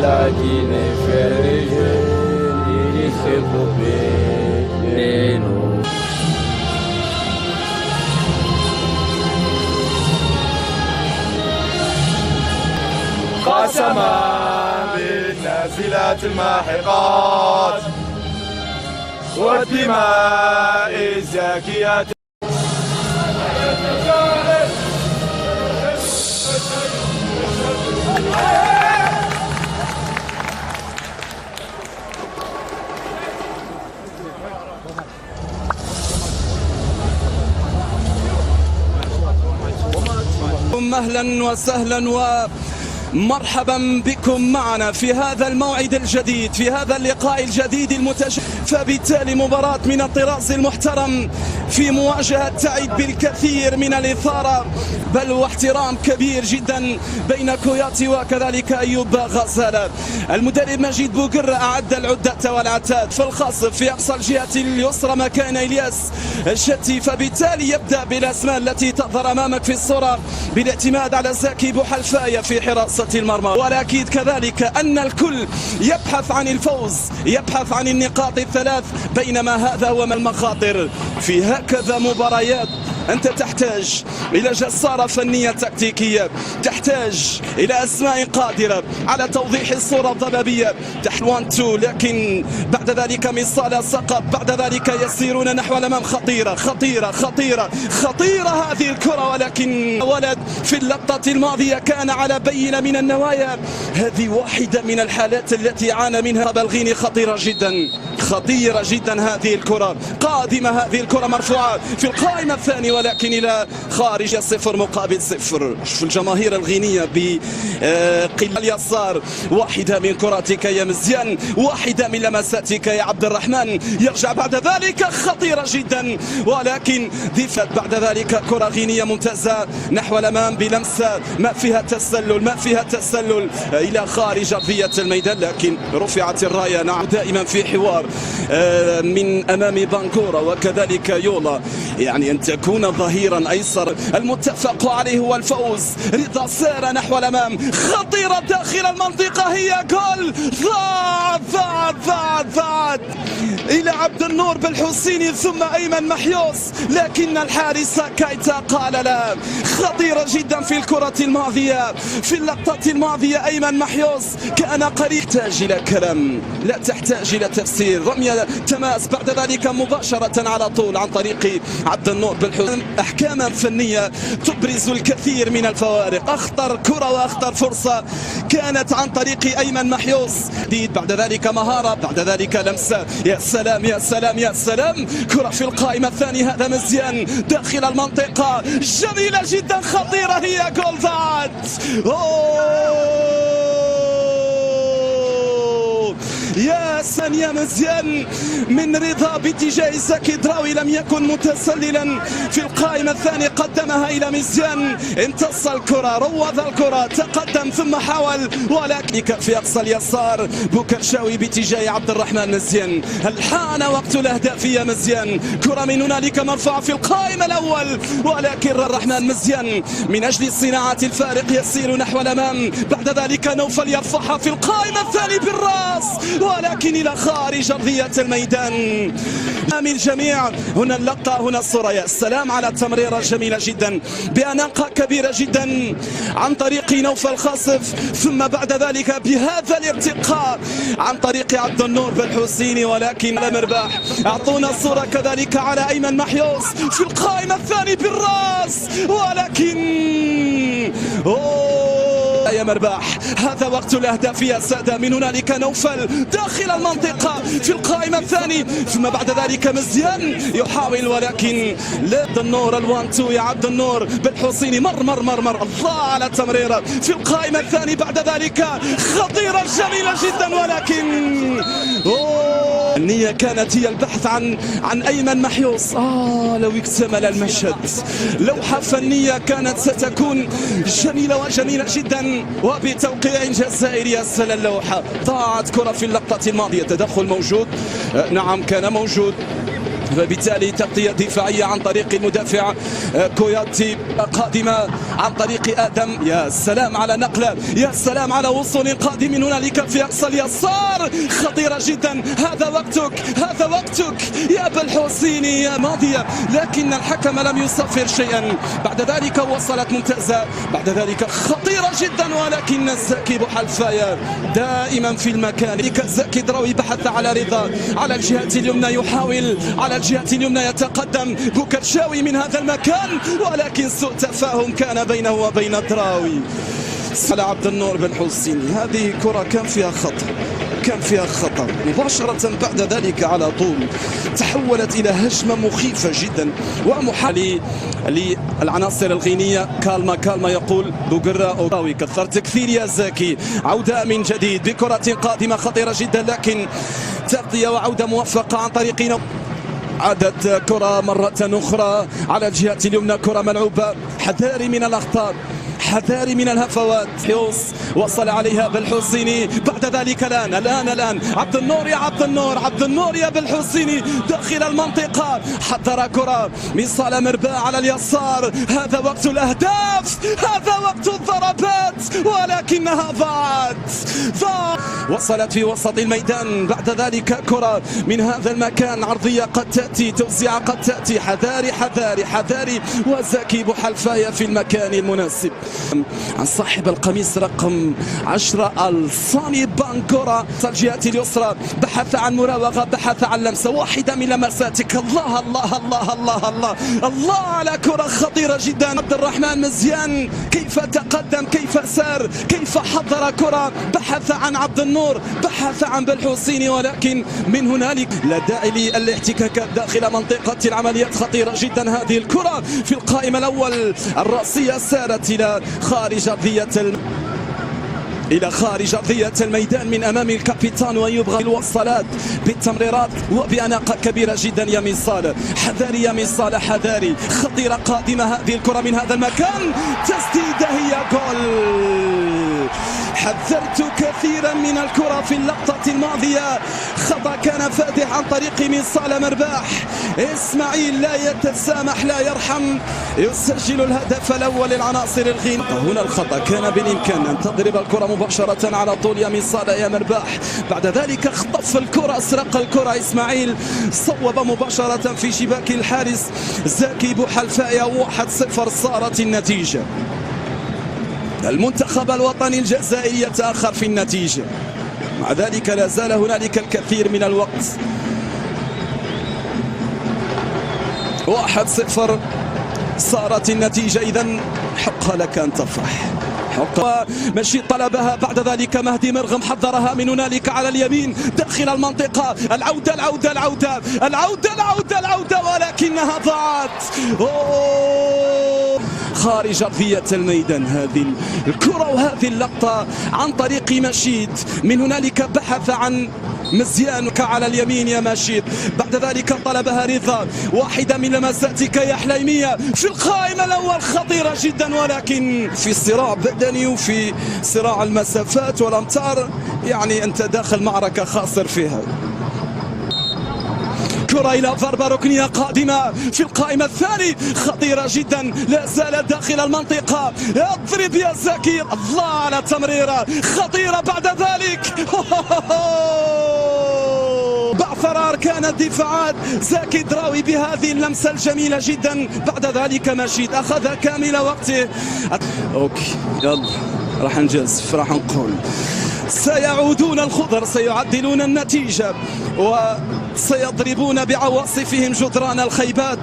مساكين فرجين يسبوا بينهم. قسما بالنازلات الماحقات والدماء الزاكيات. أهلا وسهلا ومرحبا بكم معنا في هذا الموعد الجديد، في هذا اللقاء الجديد المتجدد. فبالتالي مباراة من الطراز المحترم في مواجهة تعد بالكثير من الإثارة بل واحترام كبير جدا بين كوياتي وكذلك أيوب غزالة. المدرب مجيد بوقرة أعد العدة والعتاد في الخاصف في أقصى الجهة اليسرى مكان إلياس الشتي. فبالتالي يبدأ بالأسماء التي تظهر أمامك في الصورة بالاعتماد على زكي بوحلفاية في حراسة المرمى، والأكيد كذلك أن الكل يبحث عن الفوز، يبحث عن النقاط الثلاث، بينما هذا هو المخاطر في هكذا مباريات. أنت تحتاج إلى جسارة فنية تكتيكية، تحتاج إلى أسماء قادرة على توضيح الصورة الضبابية. تحت 1-2 لكن بعد ذلك مصالة سقط، بعد ذلك يسيرون نحو الأمام. خطيرة خطيرة خطيرة خطيرة هذه الكرة، ولكن ولد في اللقطة الماضية كان على بينة من النوايا. هذه واحدة من الحالات التي عانى منها بلغيني. خطيرة جدا خطيرة جدا هذه الكرة، قادمة هذه الكرة مرفوعة في القائمة الثانية ولكن إلى خارج 0-0. شوف الجماهير الغينية بقل اليسار. واحدة من كراتك يا مزيان، واحدة من لمساتك يا عبد الرحمن. يرجع بعد ذلك خطيرة جدا، ولكن ضفت بعد ذلك كرة غينية ممتازة نحو الأمام بلمسة ما فيها تسلل، ما فيها تسلل إلى خارج أرضية الميدان، لكن رفعت الراية. نعم دائما في حوار من أمام بانكورا وكذلك يولا، يعني أن تكون ظهيرا أيسر. المتفق عليه هو الفوز. رضا سار نحو الأمام، خطيرة داخل المنطقة، هي جول. ضاعت إلى عبد النور بالحسيني ثم أيمن محيوس، لكن الحارس كايتا قال لا. خطيرة جدا في الكرة الماضية، في اللقطة الماضية أيمن محيوس كان قريب. تحتاج إلى كلام، لا تحتاج إلى تفسير. رمية تماس بعد ذلك مباشرة على طول عن طريق عبد النور بالحسين. أحكاما فنية تبرز الكثير من الفوارق. أخطر كرة وأخطر فرصة كانت عن طريق أيمن محيوس. بعد ذلك مهارة، بعد ذلك لمسة. يا سلام يا سلام يا سلام، كرة في القائمة الثانية. هذا مزيان داخل المنطقة، جميلة جدا خطيرة، هي جول. ضاعت. يا ثانية مزيان من رضا باتجاه زكي دراوي، لم يكن متسللا في القائمة الثانية، قدمها إلى مزيان، امتص الكرة، روض الكرة، تقدم ثم حاول، ولكن في أقصى اليسار بوكرشاوي باتجاه عبد الرحمن مزيان. هل حان وقت الأهداف يا مزيان؟ كرة من هنالك مرفوعة في القائمة الأول، ولكن الرحمن مزيان من أجل صناعة الفارق يسير نحو الأمام. بعد ذلك نوفل يرفعها في القائمة الثانية بالرأس، ولكن إلى خارج أرضية الميدان أمام الجميع. هنا اللقطة، هنا الصورة. يا سلام على التمريرة جميلة جدا بأناقة كبيرة جدا عن طريق نوفل خاصف، ثم بعد ذلك بهذا الارتقاء عن طريق عبد النور بالحسيني، ولكن لا مرباح. أعطونا الصورة كذلك على أيمن محيوس في القائمة الثانية بالرأس، ولكن يا مرباح. هذا وقت الأهداف يا سادة. من هنالك نوفل داخل المنطقة في القائمة الثانية، ثم بعد ذلك مزيان يحاول، ولكن لا. عبد النور ال1-2 يا عبد النور بالحسيني، مر الله على التمريرة في القائمة الثانية. بعد ذلك خطيرة جميلة جدا، ولكن النية كانت هي البحث عن أيمن محيوس. لو اكتمل المشهد، لوحة فنية كانت ستكون جميلة وجميلة جدا وبتوقيع جزائري. يسال اللوحة. ضاعت كرة في اللقطة الماضية. تدخل موجود، نعم كان موجود فبالتالي تغطية دفاعية عن طريق المدافع كوياتي قادمة عن طريق آدم. يا سلام على نقلة، يا سلام على وصول قادم من هنالك في أقصى اليسار، خطيرة جدا. هذا وقتك، هذا وقتك يا بالحسيني يا ماضية، لكن الحكم لم يصفر شيئا. بعد ذلك وصلت ممتازة، بعد ذلك خطيرة جدا، ولكن الزكي بوحلفاية دائما في المكان. الزكي دراوي بحث على رضا على الجهة اليمنى، يحاول على الجهة اليمنى، يتقدم بوكرشاوي من هذا المكان، ولكن سوء تفاهم كان بينه وبين دراوي. على عبد النور بن حسيني، هذه كرة كان فيها خطأ، كان فيها خطأ مباشرة. بعد ذلك على طول تحولت إلى هجمة مخيفة جدا ومحالي للعناصر الغينية. كالما كالما يقول بوغرا أوراوي، كثرت كثير يا زكي. عودة من جديد بكرة قادمة خطيرة جدا، لكن تغطية وعودة موفقة عن طريقنا. عادت كرة مرة أخرى على الجهة اليمنى، كرة ملعوبة. حذاري من الأخطاء، حذاري من الهفوات. يوس وصل عليها بالحسيني، بعد ذلك الآن عبد النور يا عبد النور، عبد النور يا بالحسيني داخل المنطقة، حضر كرة من صالة مرباع على اليسار. هذا وقت الأهداف، هذا وقت الضربات، ولكنها ضاعت. وصلت في وسط الميدان، بعد ذلك كرة من هذا المكان عرضية قد تأتي، توزيع قد تأتي. حذاري حذاري حذاري، وزكي بوحلفاية في المكان المناسب. عن صاحب القميص رقم 10 الصاني بانكورا، الجهة اليسرى، بحث عن مراوغة، بحث عن لمسة واحدة من لمساتك. الله الله الله الله الله الله على كرة خطيرة جدا. عبد الرحمن مزيان كيف تقدم، كيف سار، كيف حضر كرة، بحث عن عبد النور، بحث عن بالحسيني، ولكن من هنالك لا داعي للاحتكاكات داخل منطقة العمليات. خطيرة جدا هذه الكرة في القائم الأول، الرأسية سارت إلى خارج أرضية الميدان من أمام الكابيتان، ويبغى الوصلات بالتمريرات وبأناقة كبيرة جدا. يمين صالح، حذاري يمين صالح، حذاري. خطيرة قادمة هذه الكرة من هذا المكان، تسديدة هي جول. حذرت كثيرا من الكرة في اللقطة الماضية، خطأ كان فادح عن طريق من صالة مرباح. إسماعيل لا يتسامح لا يرحم، يسجل الهدف الأول للعناصر الغين. هنا الخطأ كان بالإمكان أن تضرب الكرة مباشرة على طول يمين صالة يا مرباح. بعد ذلك اخطف الكرة، اسرق الكرة إسماعيل، صوب مباشرة في شباك الحارس زكي بوحلفاية. 1-0 صارت النتيجة. المنتخب الوطني الجزائري يتأخر في النتيجة، مع ذلك لا زال هنالك الكثير من الوقت. 1-0 صارت النتيجة، إذن حق لك أن تفرح. مشي طلبها، بعد ذلك مهدي مرغم حضرها من هنالك على اليمين داخل المنطقة. العودة العودة العودة العودة العودة العودة، ولكنها ضاعت. خارج أرضية الميدان هذه الكرة وهذه اللقطة عن طريق مشيد. من هنالك بحث عن مزيان على اليمين يا مشيد، بعد ذلك طلبها رضا. واحدة من لمساتك يا حليمية في القائمة الأول، خطيرة جدا، ولكن في صراع بدني وفي صراع المسافات والأمتار، يعني أنت داخل معركة خاسر فيها. كرة إلى ضربة ركنية قادمة في القائمة الثاني، خطيرة جدا، لا زالت داخل المنطقة. اضرب يا زكي، الله على تمريرة خطيرة. بعد ذلك بعثر أركان الدفاعات زكي دراوي بهذه اللمسة الجميلة جدا. بعد ذلك مشيد أخذ كامل وقته. أوكي يلا راح نجازف، راح نقول سيعودون الخضر، سيعدلون النتيجة وسيضربون بعواصفهم جدران الخيبات،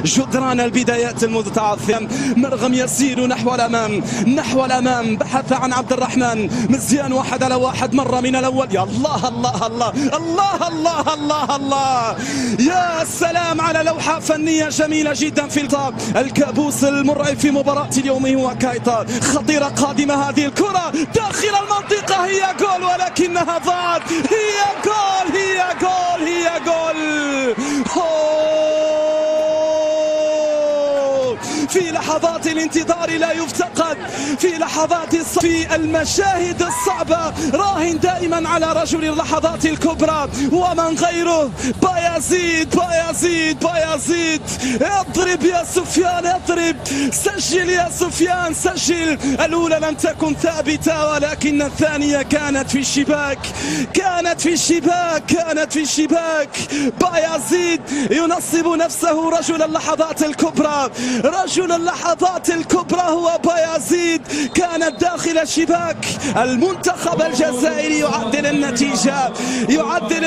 جدران البدايات المتعثرة. مرغم يسير نحو الأمام، نحو الأمام، بحث عن عبد الرحمن مزيان، 1-على-1 مرة من الأول. يا الله الله الله الله الله الله الله، يا سلام على لوحة فنية جميلة جدا في الكابوس المرعب في مباراة اليوم هو كايتا. خطيرة قادمة هذه الكرة داخل المنطقة، هي جول، ولكنها ضاعت. هي جول، هي جول، هي جول. في لحظات الانتظار لا يفتقد، في لحظات في المشاهد الصعبة راهن دائما على رجل اللحظات الكبرى ومن غيره. بايزيد بايزيد بايزيد، اضرب يا سفيان اضرب، سجل يا سفيان سجل. الأولى لم تكن ثابتة ولكن الثانية كانت في الشباك، كانت في الشباك، كانت في الشباك. بايزيد ينصب نفسه رجل اللحظات الكبرى، رجل اللحظات الكبرى هو بايزيد. كانت داخل الشباك. المنتخب الجزائري يعدل النتيجة، يعدل